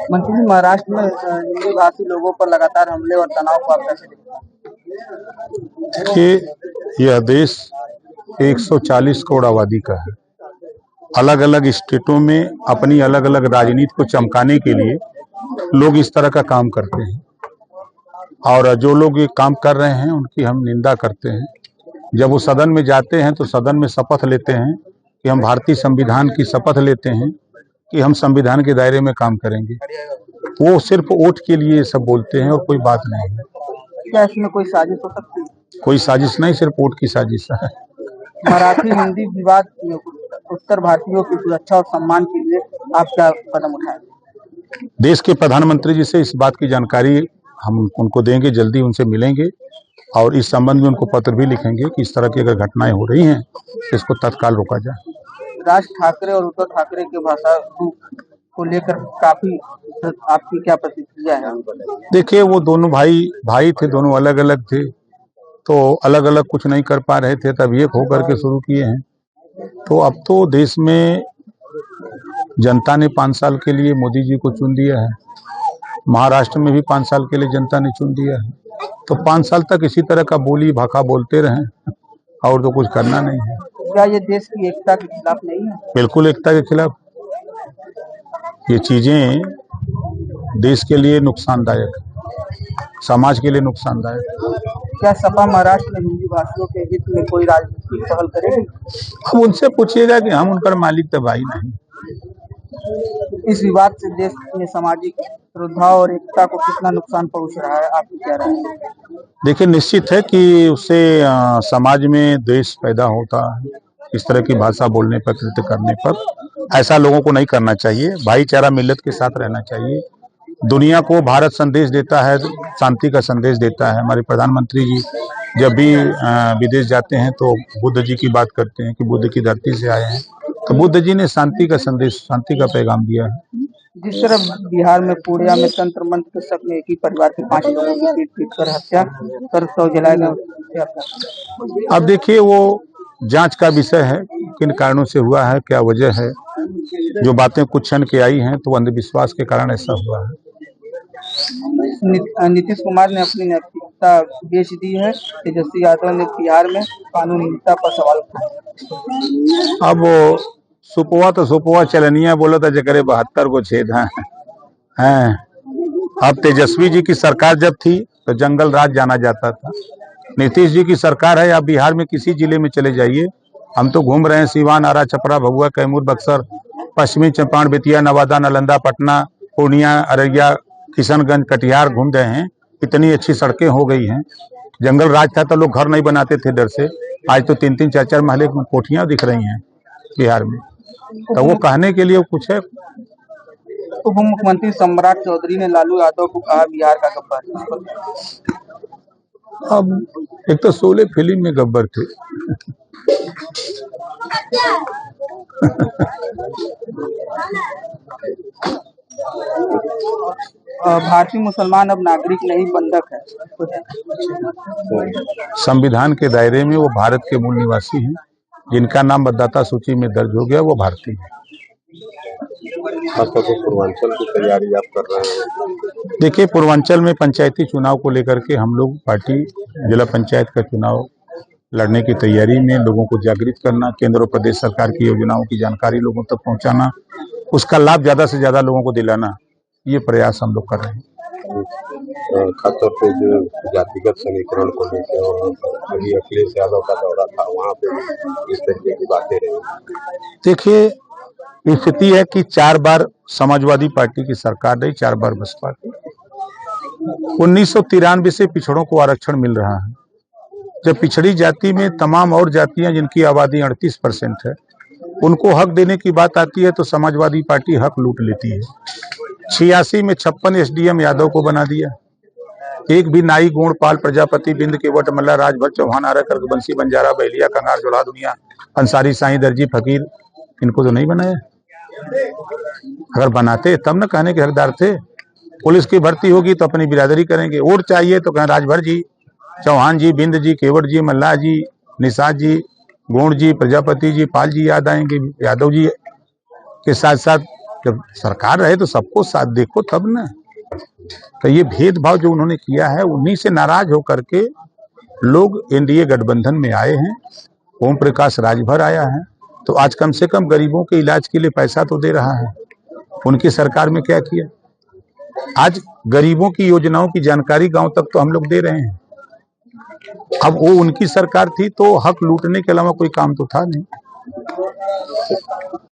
मंत्री जी, महाराष्ट्र में हिंदी भाषी लोगों पर लगातार हमले और तनाव को आप कैसे देखते हैं? देखिए, यह देश 140 करोड़ आबादी का है। अलग अलग स्टेटों में अपनी अलग अलग राजनीति को चमकाने के लिए लोग इस तरह का काम करते हैं, और जो लोग ये काम कर रहे हैं उनकी हम निंदा करते हैं। जब वो सदन में जाते हैं तो सदन में शपथ लेते हैं कि हम भारतीय संविधान की शपथ लेते हैं कि हम संविधान के दायरे में काम करेंगे। वो सिर्फ वोट के लिए सब बोलते हैं और कोई बात नहीं है। क्या इसमें कोई साजिश हो सकती है? कोई साजिश नहीं, सिर्फ वोट की साजिश है। मराठी हिंदी विवाद में उत्तर भारतीयों की सुरक्षा और सम्मान के लिए आप क्या कदम उठाएंगे? देश के प्रधानमंत्री जी से इस बात की जानकारी हम उनको देंगे, जल्दी उनसे मिलेंगे और इस संबंध में उनको पत्र भी लिखेंगे कि इस तरह की अगर घटनाएं हो रही हैं तो इसको तत्काल रोका जाए। राज ठाकरे और उद्धव ठाकरे के भाषा को लेकर काफी आपकी क्या प्रतिक्रिया है? देखिए, वो दोनों भाई थे, दोनों अलग अलग थे, तो अलग अलग कुछ नहीं कर पा रहे थे, तब एक होकर के शुरू किए हैं। तो अब तो देश में जनता ने 5 साल के लिए मोदी जी को चुन लिया है, महाराष्ट्र में भी 5 साल के लिए जनता ने चुन लिया है, तो 5 साल तक इसी तरह का बोली भाखा बोलते रहें और तो कुछ करना नहीं है। क्या ये देश की एकता के खिलाफ नहीं है? बिल्कुल एकता के खिलाफ। ये चीजें देश के लिए नुकसानदायक है, समाज के लिए नुकसानदायक। क्या सपा महाराष्ट्र में हिंदी भाषियों के हित में कोई राजनीतिक पहल करेगी? अब उनसे पूछिएगा कि हम उनका मालिक तो भाई नहीं। इस विवाद से देश में सामाजिक सद्भाव और एकता को कितना नुकसान पहुंच रहा है, आप क्या राय है? देखिए, निश्चित है कि उससे समाज में द्वेष पैदा होता है। इस तरह की भाषा बोलने पर, कृत्य करने पर ऐसा लोगों को नहीं करना चाहिए। भाईचारा मिल्लत के साथ रहना चाहिए। दुनिया को भारत संदेश देता है, शांति का संदेश देता है। हमारे प्रधानमंत्री जी जब भी विदेश जाते हैं तो बुद्ध जी की बात करते हैं कि बुद्ध की धरती से आए हैं, तो बुद्ध जी ने शांति का संदेश, शांति का पैगाम दिया है। जिस तरह बिहार में पूर्णिया में तंत्र मंत्र के शक में एक ही परिवार के 5 लोगों की पीट कर हत्या कर शव जलाए गए। अब देखिए, वो जांच का विषय है, किन कारणों से हुआ है, क्या वजह है। जो बातें कुछ क्षण के आई हैं तो अंधविश्वास के कारण ऐसा हुआ है। नीतीश कुमार ने अपनी नैतिकता बेच दी है, तेजस्वी यादव ने बिहार में कानूनीता पर सवाल उठाया। अब सुपवा तो सुपवा चलनिया बोला था जकरे 72 को छेद हैं। अब तेजस्वी जी की सरकार जब थी तो जंगल राज जाना जाता था। नीतीश जी की सरकार है, आप बिहार में किसी जिले में चले जाइए, हम तो घूम रहे हैं सीवान, आरा, छपरा, भभुआ, कैमूर, बक्सर, पश्चिमी चंपारण, बेतिया, नवादा, नालंदा, पटना, पूर्णिया, अररिया, किशनगंज, कटिहार घूम रहे हैं। इतनी अच्छी सड़कें हो गई हैं। जंगल राज था तो लोग घर नहीं बनाते थे डर से, आज तो 3-3, 4-4 महले की कोठियां दिख रही हैं बिहार में। तो वो कहने के लिए कुछ है। उप मुख्यमंत्री सम्राट चौधरी ने लालू यादव को कहा बिहार का गब्बर। अब एक तो 16 फिल्म में गब्बर थे। भारतीय मुसलमान अब नागरिक नहीं, बंधक है। संविधान के दायरे में वो भारत के मूल निवासी हैं। जिनका नाम मतदाता सूची में दर्ज हो गया वो भारतीय है। खासतौर पर पूर्वांचल की तैयारी आप कर रहे हैं। देखिए, पूर्वांचल में पंचायती चुनाव को लेकर के हम लोग पार्टी जिला पंचायत का चुनाव लड़ने की तैयारी में, लोगों को जागृत करना, केंद्र और प्रदेश सरकार की योजनाओं की जानकारी लोगों तक पहुंचाना, उसका लाभ ज्यादा से ज्यादा लोगों को दिलाना, ये प्रयास हम लोग कर रहे हैं। खासतौर पे जो जातिगत समीकरण को लेकर और अभी अखिलेश यादव का दौरा था, वहाँ पे इस तरीके की बातें रही। देखिए, स्थिति है कि 4 बार समाजवादी पार्टी की सरकार रही, 4 बार बसपा की। 1993 से पिछड़ों को आरक्षण मिल रहा है। जब पिछड़ी जाति में तमाम और जातियां जिनकी आबादी 38% है, उनको हक देने की बात आती है तो समाजवादी पार्टी हक लूट लेती है। 86 में 56 SDM यादव को बना दिया। एक भी नाई, गोंड, पाल, प्रजापति, बिंद, केवट, मल्ला, राजभर, चौहान, आरा, कर्कबंसी, बंजारा, बहलिया, कंगार, जोला, दुनिया, अंसारी, साईं, दर्जी, फकीर, इनको तो नहीं बनाया। अगर बनाते तब न कहने के हकदार थे। पुलिस की भर्ती होगी तो अपनी बिरादरी करेंगे। वोट चाहिए तो कहें राजभर जी, चौहान जी, बिंद जी, केवट जी, मल्ला जी, निषाद जी, गोंड जी, प्रजापति जी, पाल जी याद आएंगे। यादव जी के साथ साथ जब सरकार रहे तो सबको साथ देखो तब ना। तो ये भेदभाव जो उन्होंने किया है, उन्हीं से नाराज होकर के लोग एनडीए गठबंधन में आए हैं। ओम प्रकाश राजभर आया है, तो आज कम से कम गरीबों के इलाज के लिए पैसा तो दे रहा है। उनकी सरकार में क्या किया? आज गरीबों की योजनाओं की जानकारी गांव तक तो हम लोग दे रहे हैं। अब वो उनकी सरकार थी तो हक लूटने के अलावा कोई काम तो था नहीं।